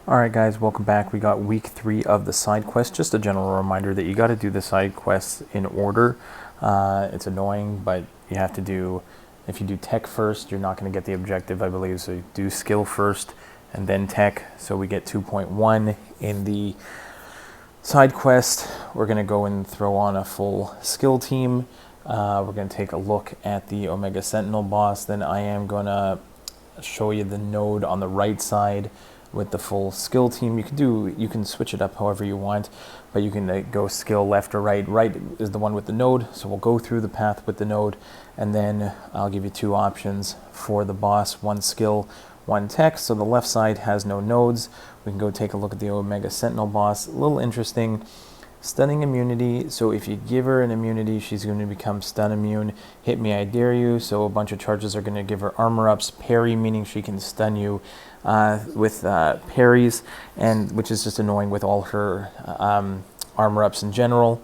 Alright guys, welcome back. We got week 3 of the side quest. Just a general reminder that you got to do the side quests in order. It's annoying, but you have to do, if you do tech first, you're not going to get the objective, I believe. So you do skill first and then tech. So we get 2.1 in the side quest. We're going to go and throw on a full skill team. We're going to take a look at the Omega Sentinel boss. Then I am going to show you the node on the right side with the full skill team. You can switch it up however you want, but you can go skill left or right. Right is the one with the node, so we'll go through the path with the node, and then I'll give you 2 options for the boss: 1 skill, 1 tech. So the left side has no nodes. We can go take a look at the Omega Sentinel boss. A little interesting. Stunning immunity, so if you give her an immunity, she's going to become stun immune. Hit me, I dare you, so a bunch of charges are going to give her armor ups. Parry, meaning she can stun you with parries, and which is just annoying with all her armor ups in general.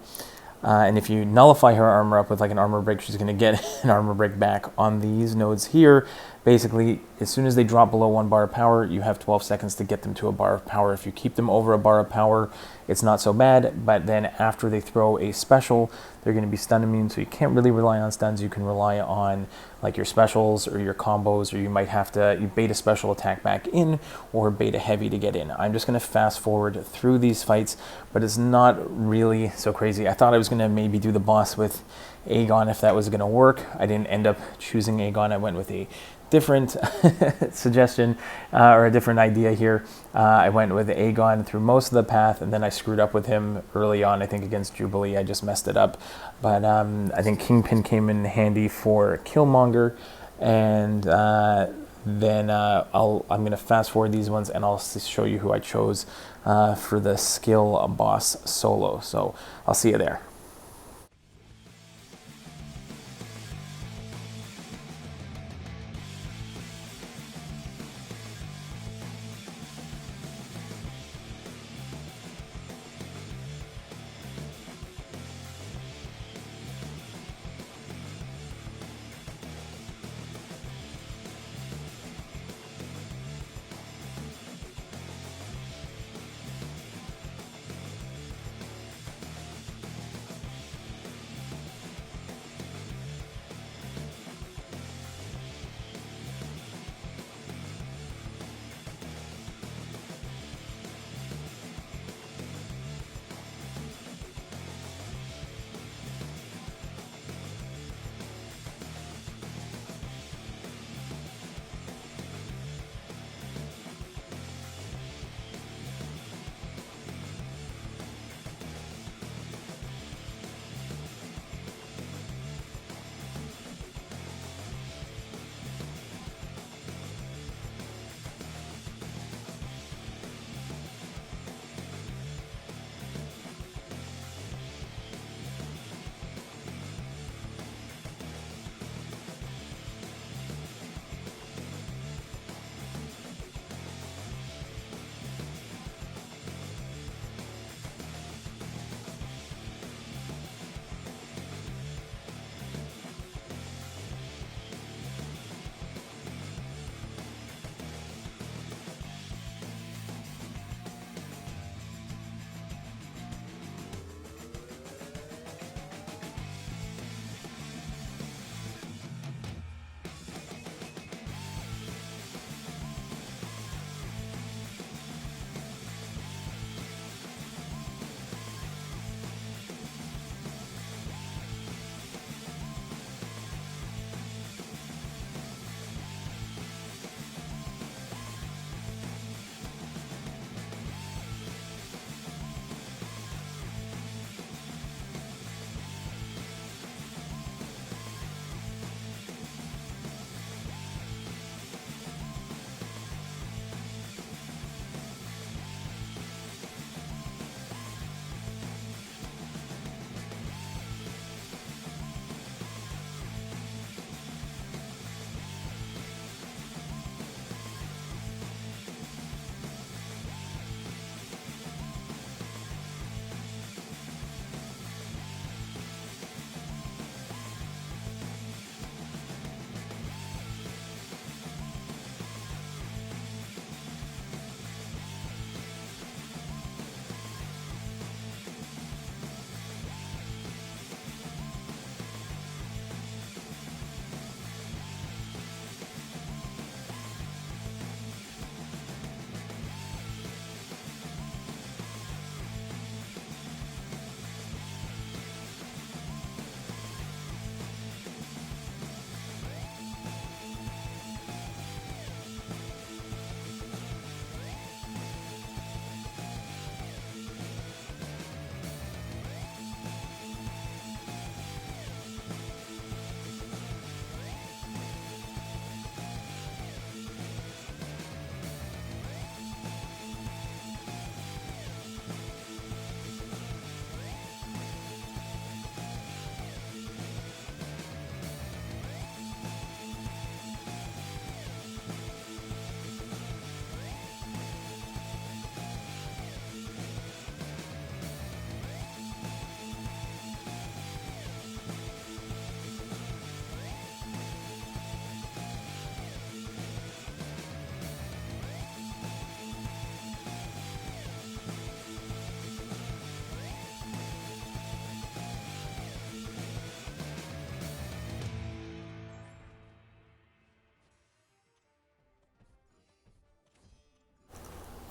And if you nullify her armor up with like an armor break, she's going to get an armor break back. On these nodes here, basically, as soon as they drop below 1 bar of power, you have 12 seconds to get them to a bar of power. If you keep them over a bar of power, it's not so bad, but then after they throw a special, they're going to be stun immune, so you can't really rely on stuns. You can rely on like your specials or your combos, or you might have to bait a special attack back in or bait a heavy to get in. I'm just going to fast forward through these fights, but it's not really so crazy. I thought I was going to maybe do the boss with Aegon if that was going to work. I didn't end up choosing Aegon. I went with a different suggestion or a different idea here. I went with Aegon through most of the path, and then I screwed up with him early on. I think against Jubilee, I just messed it up. But I think Kingpin came in handy for Killmonger, and then I'm going to fast forward these ones, and I'll show you who I chose for the skill boss solo. So I'll see you there.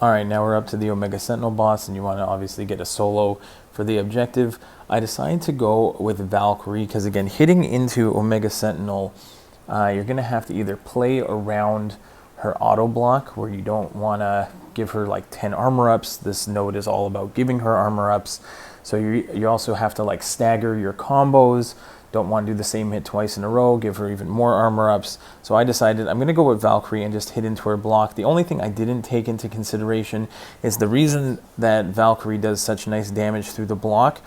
All right, now we're up to the Omega Sentinel boss, and you want to obviously get a solo for the objective. I decided to go with Valkyrie because, again, hitting into Omega Sentinel, you're going to have to either play around her auto block, where you don't want to give her like 10 armor ups. This node is all about giving her armor ups. So you also have to like stagger your combos. Don't want to do the same hit twice in a row, give her even more armor ups. So I decided I'm going to go with Valkyrie and just hit into her block. The only thing I didn't take into consideration is the reason that Valkyrie does such nice damage through the block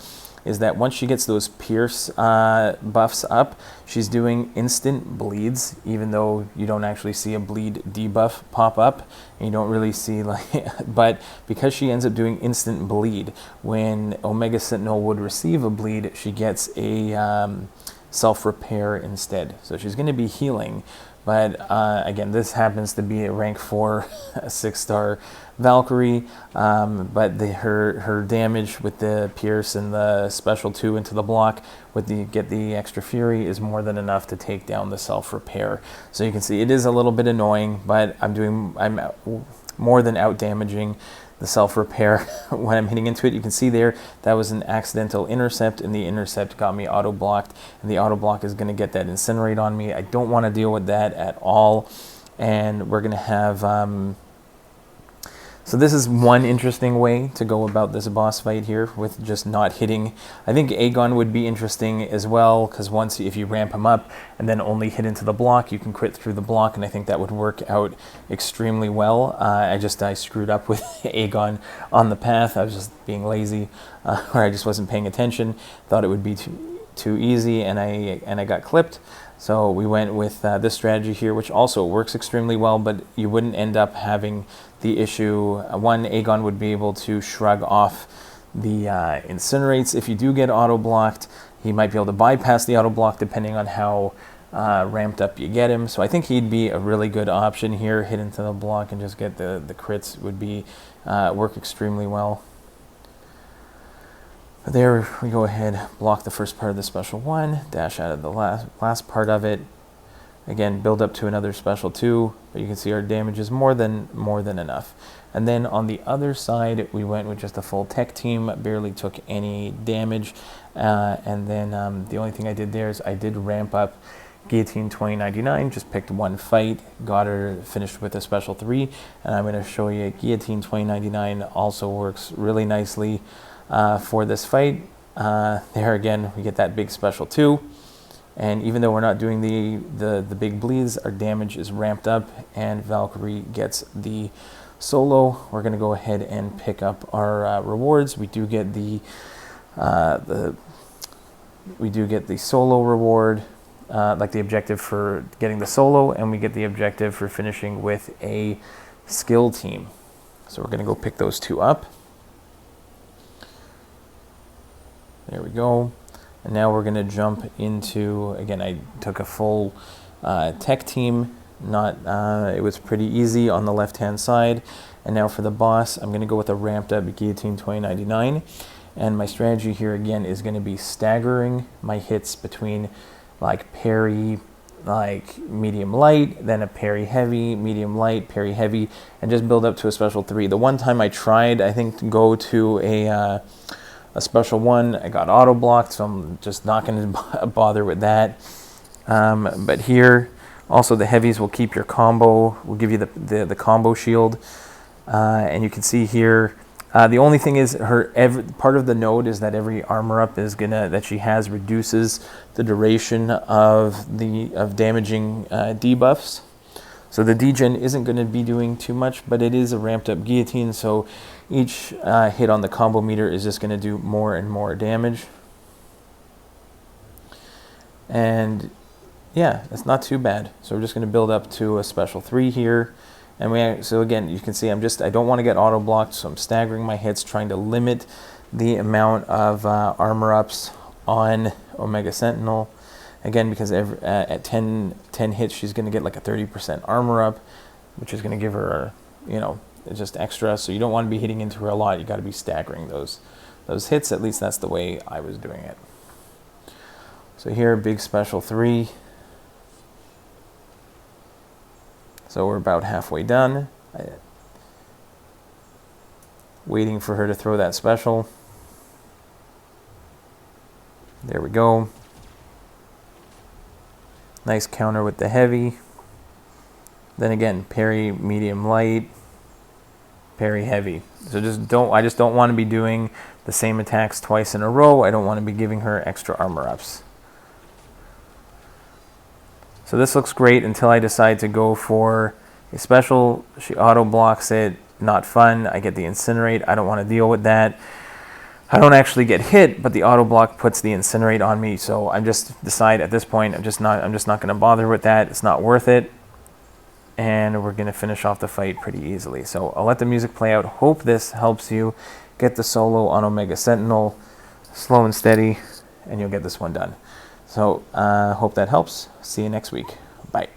is that once she gets those pierce buffs up, she's doing instant bleeds, even though you don't actually see a bleed debuff pop up, and you don't really see like, but because she ends up doing instant bleed, when Omega Sentinel would receive a bleed, she gets a self-repair instead. So she's going to be healing, but again, this happens to be a rank 4, a 6-star Valkyrie, but her damage with the pierce and the special 2 into the block with the get the extra fury is more than enough to take down the self-repair. So you can see it is a little bit annoying, but I'm more than out damaging the self-repair when I'm hitting into it. You can see there that was an accidental intercept, and the intercept got me auto-blocked, and the auto-block is going to get that incinerate on me. I don't want to deal with that at all, and we're going to have so this is one interesting way to go about this boss fight here, with just not hitting. I think Aegon would be interesting as well, because once if you ramp him up and then only hit into the block, you can crit through the block, and I think that would work out extremely well. I screwed up with Aegon on the path. I was just being lazy, or I just wasn't paying attention. Thought it would be too easy, and I got clipped. So we went with this strategy here, which also works extremely well, but you wouldn't end up having the issue. One, Aegon would be able to shrug off the incinerates. If you do get auto-blocked, he might be able to bypass the auto-block depending on how ramped up you get him. So I think he'd be a really good option here. Hit into the block and just get the crits would be work extremely well. But there we go ahead, block the first part of the special 1, dash out of the last part of it. Again, build up to another special 2, but you can see our damage is more than enough. And then on the other side, we went with just a full tech team, barely took any damage. And then the only thing I did there is I did ramp up Guillotine 2099, just picked one fight, got her finished with a special 3, and I'm going to show you Guillotine 2099 also works really nicely for this fight. There again, we get that big special 2. And even though we're not doing the big bleeds, our damage is ramped up, and Valkyrie gets the solo. We're going to go ahead and pick up our rewards. We do get the solo reward, like the objective for getting the solo, and we get the objective for finishing with a skill team. So we're going to go pick those 2 up. There we go. And now we're going to jump into, again, I took a full tech team. It was pretty easy on the left-hand side. And now for the boss, I'm going to go with a ramped up Guillotine 2099. And my strategy here, again, is going to be staggering my hits between like parry, like medium light, then a parry heavy, medium light, parry heavy, and just build up to a special 3. The one time I tried, I think, to go to a special 1, I got auto blocked, so I'm just not going to bother with that. But here, also the heavies will keep your combo, will give you the combo shield. And you can see here, the only thing is part of the node is that every armor up is that she has reduces the duration of damaging debuffs. So the degen isn't going to be doing too much, but it is a ramped up guillotine, so each hit on the combo meter is just going to do more and more damage. And yeah, it's not too bad. So we're just going to build up to a special 3 here. And so again, you can see I don't want to get auto blocked, so I'm staggering my hits, trying to limit the amount of armor ups on Omega Sentinel. Again, because at 10 hits, she's going to get like a 30% armor up, which is going to give her, just extra. So you don't want to be hitting into her a lot. You got to be staggering those hits. At least that's the way I was doing it. So here, big special 3. So we're about halfway done. waiting for her to throw that special. There we go. Nice counter with the heavy. Then again, parry medium light, parry heavy. So I just don't want to be doing the same attacks twice in a row. I don't want to be giving her extra armor ups. So this looks great until I decide to go for a special. She auto blocks it. Not fun. I get the incinerate. I don't want to deal with that. I don't actually get hit, but the auto block puts the incinerate on me. So I just decide at this point I'm just not going to bother with that. It's not worth it. And we're going to finish off the fight pretty easily. So I'll let the music play out. Hope this helps you get the solo on Omega Sentinel. Slow and steady, and you'll get this one done. So hope that helps. See you next week. Bye.